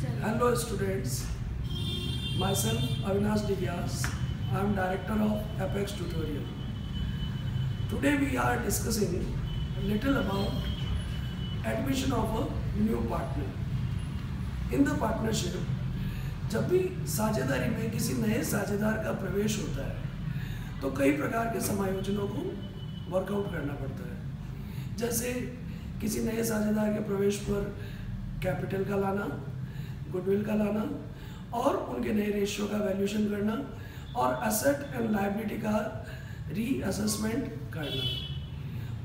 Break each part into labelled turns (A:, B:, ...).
A: Hello students, myself Avinash Divyas. I am director of Apex Tutorial. Today we are discussing a little about admission of a new partner. In the partnership, जब भी साझेदारी में किसी नए साझेदार का प्रवेश होता है तो कई प्रकार के समायोजनों को वर्कआउट करना पड़ता है। जैसे किसी नए साझेदार के प्रवेश पर कैपिटल का लाना, गुडविल का लाना और उनके नए रेशियो का वैल्यूएशन करना और एसेट एंड लायबिलिटी का रीअसेसमेंट करना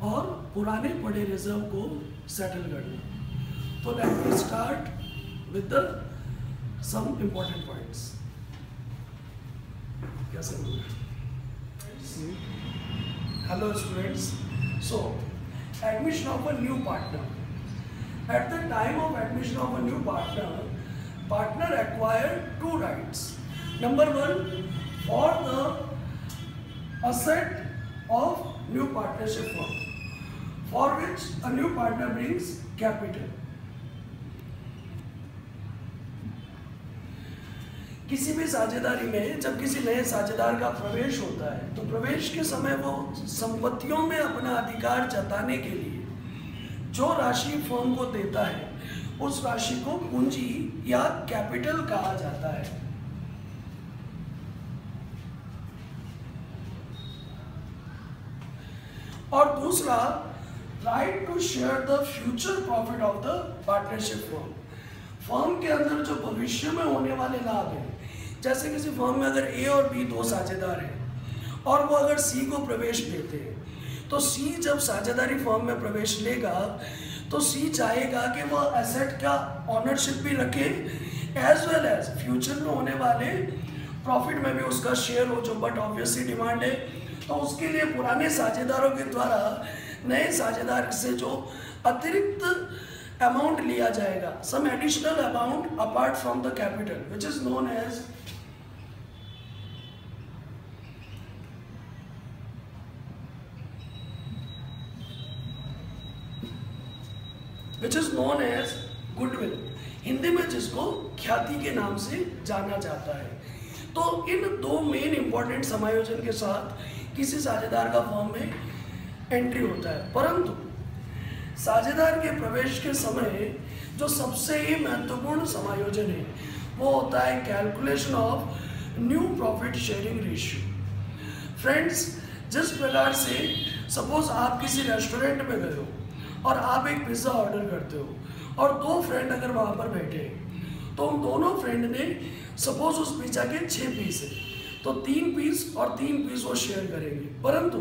A: और पुराने पड़े रिजर्व को सेटल करना। तो let me start with the some important points. कैसे hello students, so admission of a new partner. At the time of admission of a new partner acquired two rights. Number one, for the asset of new partnership firm, for which a new partner brings capital. किसी भी साझेदारी में जब किसी नए साझेदार का प्रवेश होता है तो प्रवेश के समय वो संपत्तियों में अपना अधिकार जताने के लिए जो राशि फर्म को देता है उस राशि को पूंजी या कैपिटल कहा जाता है। और दूसरा, right to share the future profit of the partnership firm. Firm के अंदर जो भविष्य में होने वाले लाभ हैं, जैसे किसी फर्म में अगर ए और बी दो साझेदार हैं और वो अगर सी को प्रवेश देते हैं तो सी जब साझेदारी फर्म में प्रवेश लेगा तो सी चाहेगा कि वह एसेट का ऑनरशिप भी रखे एज वेल एज फ्यूचर में होने वाले प्रॉफिट में भी उसका शेयर हो, जो बट ऑब्वियसली डिमांड है। तो उसके लिए पुराने साझेदारों के द्वारा नए साझेदार से जो अतिरिक्त अमाउंट लिया जाएगा, some additional amount apart from the capital, which is known as goodwill, Hindi में जिसको ख्याति के नाम से जाना जाता है। तो इन दो मेन इंपॉर्टेंट समायोजन के साथ किसी साझेदार का फर्म में एंट्री होता है, परंतु साझेदार के प्रवेश के समय जो सबसे ही महत्वपूर्ण समायोजन है वो होता है calculation of new profit sharing ratio. Friends, जिस प्रकार से सपोज आप किसी रेस्टोरेंट में गए हो और आप एक पिज़्ज़ा ऑर्डर करते हो और दो फ्रेंड अगर वहाँ पर बैठे हैं तो उन दोनों फ्रेंड ने सपोज उस पिज़्ज़ा के 6 पीस है तो 3 पीस और 3 पीस वो शेयर करेंगे, परंतु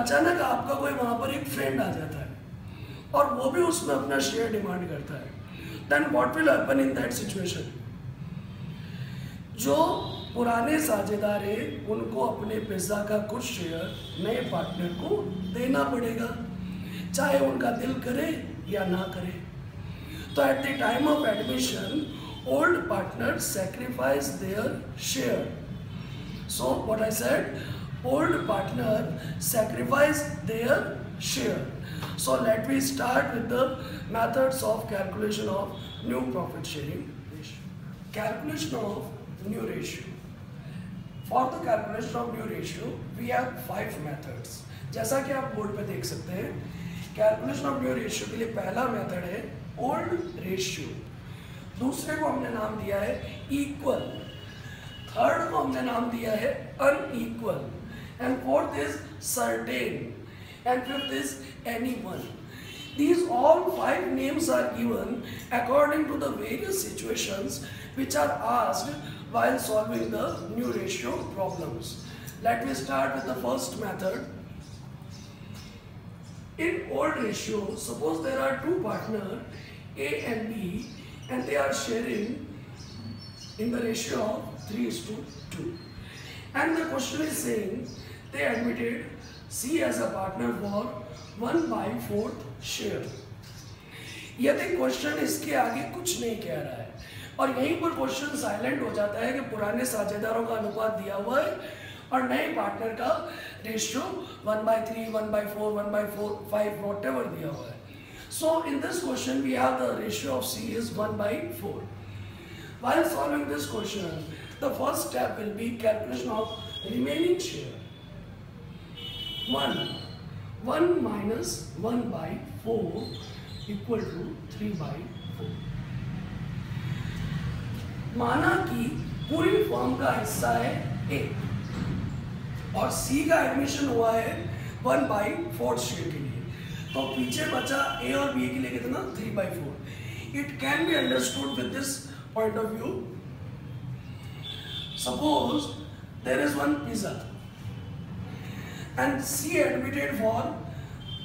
A: अचानक आपका कोई वहाँ पर एक फ्रेंड आ जाता है और वो भी उसमें अपना शेयर डिमांड करता है। Then what will happen in that situation? जो पुराने साझेदार हैं उनको अपने पिज़्ज़ा का कुछ शेयर नए पार्टनर को देना पड़ेगा, चाहे उनका दिल करे या ना करे। तो at the time of admission old partner sacrifice their share. So what I said, old partner sacrifice their share. So let me start with the methods of calculation of new profit sharing ratio. Calculation of new ratio. For the calculation of new ratio, we have 5 methods. जैसा कि आप board पे देख सकते हैं, calculation of new ratio के लिए पहला मेथड है ओल्ड रेशियो, दूसरे को हमने नाम दिया है इक्वल, थर्ड को हमने नाम दिया है unequal, and fourth is certain, and fifth is anyone. These all 5 names are given according to the various situations which are asked while solving the new ratio problems. Let me start with the first method. In old ratio, suppose there are two partners A and B and they are sharing in the ratio of 3:2, and the question is saying they admitted C as a partner for 1/4 share. यदि question इसके आगे कुछ नहीं कह रहा है और यहीं पर क्वेश्चन साइलेंट हो जाता है कि पुराने साझेदारों का अनुपात दिया हुआ है और नए पार्टनर का रेशियो 1/3, 1/4, 1/5 whatever दिया हुआ है, So in this question we have the ratio of C is 1/4. While solving this question, the first step will be calculation of remaining share. 1 minus 1 by 4 equal to 3 by 4. माना कि पूरी form का हिस्सा है A और C का admission हुआ है 1 by 4 शेयर के लिए, तो पीछे बचा A और B के लिए कितना 3 by 4. It can be understood with this point of view. Suppose there is one pizza and C admitted for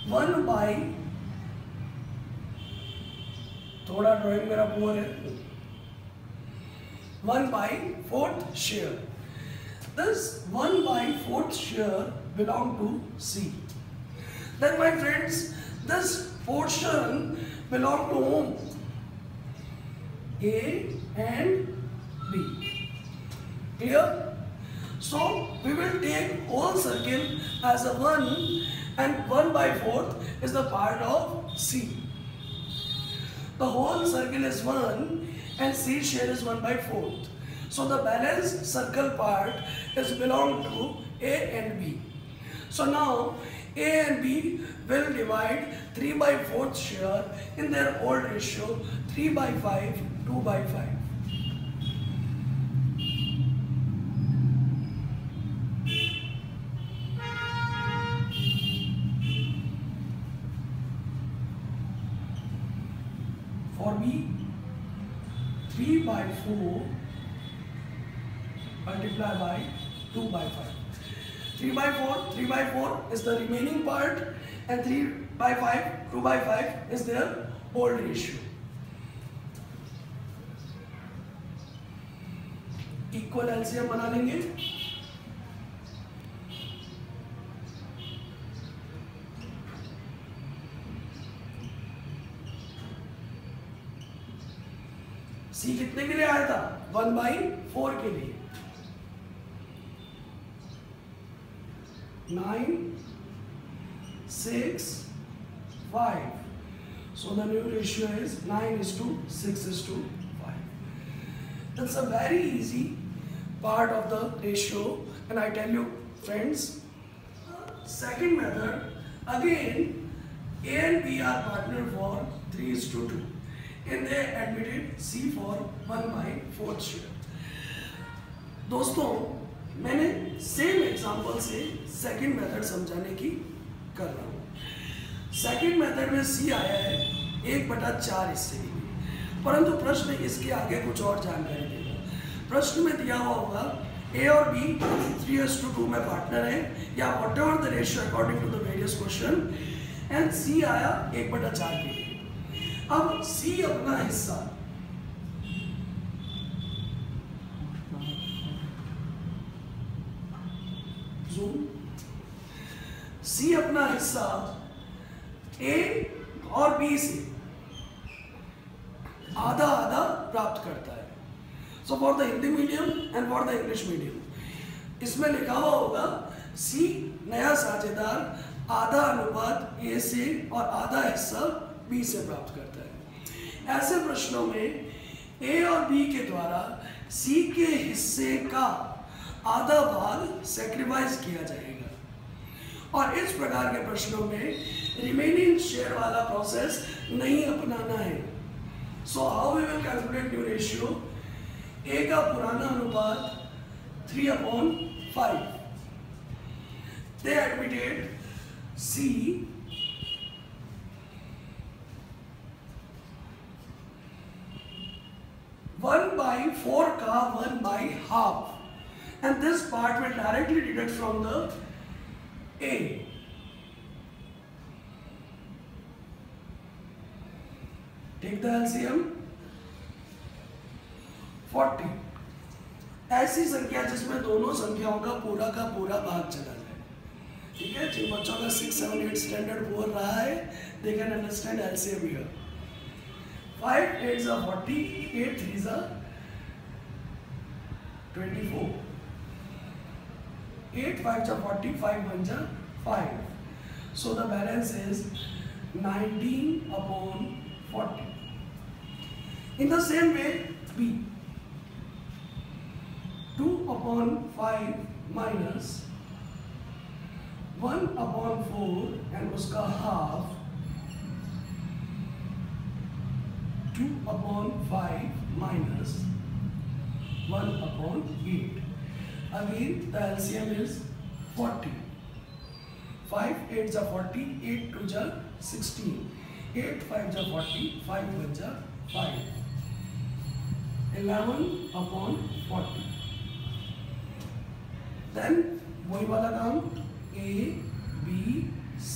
A: 1 by, थोड़ा ड्राइंग मेरा पुअर है, 1 by 4th share. This 1 by 4th share belong to C. Then my friends, this portion belong to whom? A and B. Clear? So we will take whole circle as a 1 and 1 by 4th is the part of C. The whole circle is 1 and C share is 1 by 4th. So the balance circle part is belong to A and B. So now A and B will divide 3 by 4th share in their old ratio 3 by 5, 2 by 5. For B, 3 by 4 multiplied by 2 by 5. 3 by 4 is the remaining part and 3 by 5, 2 by 5 is their old ratio. Equal LCM बना लेंगे. C कितने के लिए आया था 1 by 4 के लिए. 9, 6, 5. So the new ratio is 9:6:5. That's a very easy part of the ratio, and I tell you friends, second method again A and B are partner for 3:2 and they admitted C for 1 by 4th share. दोस्तों मैंने same example से second method समझाने की कर रहा हूँ. Second method में C आया है 1/4 हिस्से के लिए, परंतु प्रश्न इसके आगे कुछ और जानकारी देगा. प्रश्न में दिया हुआ होगा A और B 3:2 में पार्टनर है या whatever the ratio according to the various question, and C आया 1/4 के लिए. अब C अपना हिस्सा C अपना हिस्सा A और B से आधा आधा प्राप्त करता है. So for the Hindi medium and for the English medium इसमें लिखा हुआ होगा C नया साझेदार आधा अनुपात A से और आधा हिस्सा B से प्राप्त करता है. ऐसे प्रश्नों में A और B के द्वारा C के हिस्से का आधा भाग सैक्रिफाइस किया जाएगा और इस प्रकार के प्रश्नों में रिमेनिंग शेयर वाला प्रोसेस नहीं अपनाना है. So how we will calculate new ratio. A का पुराना अनुपात 3/5. They admitted C 1 by 4 का 1 by half, and this part will directly deduct from the A. Take the LCM 40. ऐसी संख्या जिसमें दोनों संख्याओं का पूरा भाग चला जाए. ठीक है, जिन बच्चों का 6, 7, 8 स्टैंडर्ड बोल रहा है they can understand LCM here. 5 8s are 40, 8 3s are 24. 8 5s are 40, 5 1s are 5. So the balance is 19/40. In the same way, B. 2/5 minus 1/4 and उसका half 2/5 minus 1/8. Again the LCM is 40. 5 8s are 40, 8 2s are 16, 8 5s are 40, 5 1s are 5. 11/40. Then वही वाला काम A B C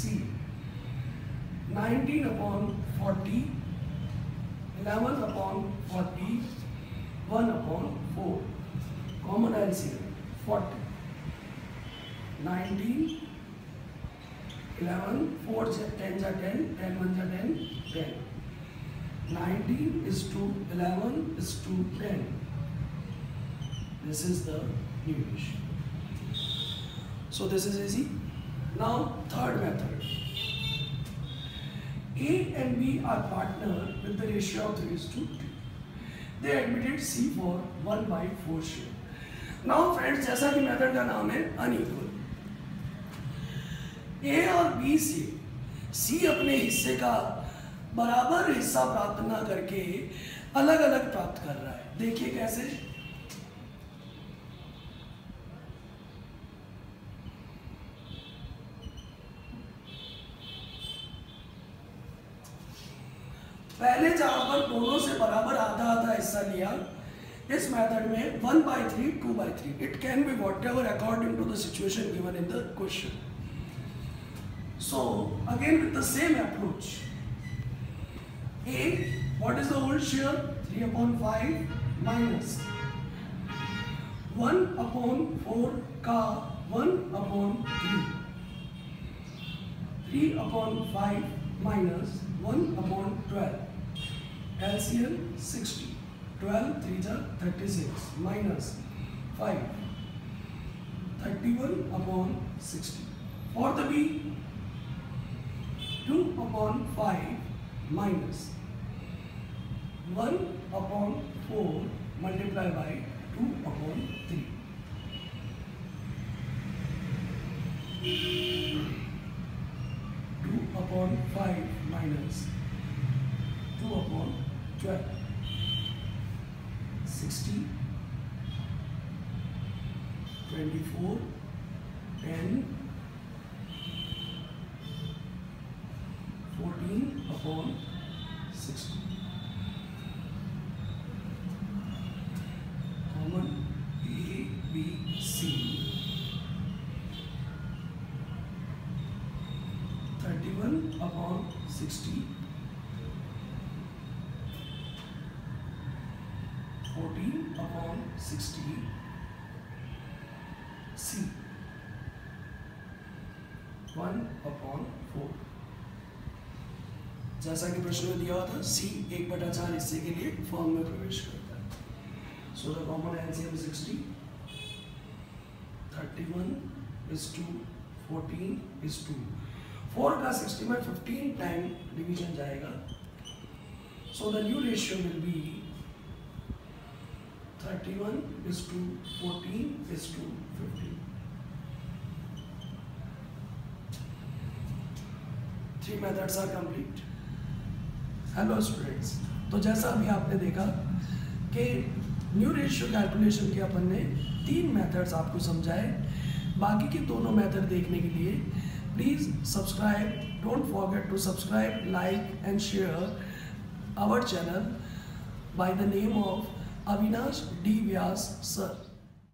A: 19/40, 11/40, 1/4. Common LCM 40. 19, 11, 4 10s are 10, 10 1s are 10, 10. 19 is to 11 is to 10. This is the new ratio. So this is easy. Now third method. A and B are partnered with the ratio of 3:2. They admitted C for 1/4 share. Now friends, जैसा कि method का नाम है unequal, A और B से C अपने हिस्से का बराबर हिस्सा प्राप्त ना करके अलग अलग प्राप्त कर रहा है। देखिए कैसे। पहले जहां पर दोनों से बराबर आधा आधा हिस्सा लिया, इस मेथड में 1/3, 2/3. It can be whatever according to the situation given in the question. So again with the same approach, A, what is the whole share? 3/5 minus 1/4 का 1/3. 3/5 minus 1/12. LCM 60. 12 3s are 36 minus 5. 31/60. For the B, 2/5 minus 1/4 multiplied by 2/3. 2/5 minus 2/12. 60, 24, 10, 14/60. Common A, B, C. 31/60. 14/60. C 1/4. जैसा कि प्रश्न में दिया हुआ था, C 1/4 हिस्से के लिए फॉर्म में प्रवेश करता है। So the common LCM 60. 31 is to 14 is to 4 का 60 में 15 टाइम डिवीजन जाएगा. So the new ratio will be 31 is to 14 is to 15. 3 methods are complete. Hello students, तो जैसा अभी आपने देखा कि न्यू रेशियो कैलकुलेशन के अपन ने 3 मेथड्स आपको समझाए. बाकी के दोनों मेथड देखने के लिए please subscribe, don't forget to subscribe, like and share our channel by the name of Avinash D. Vyas sir.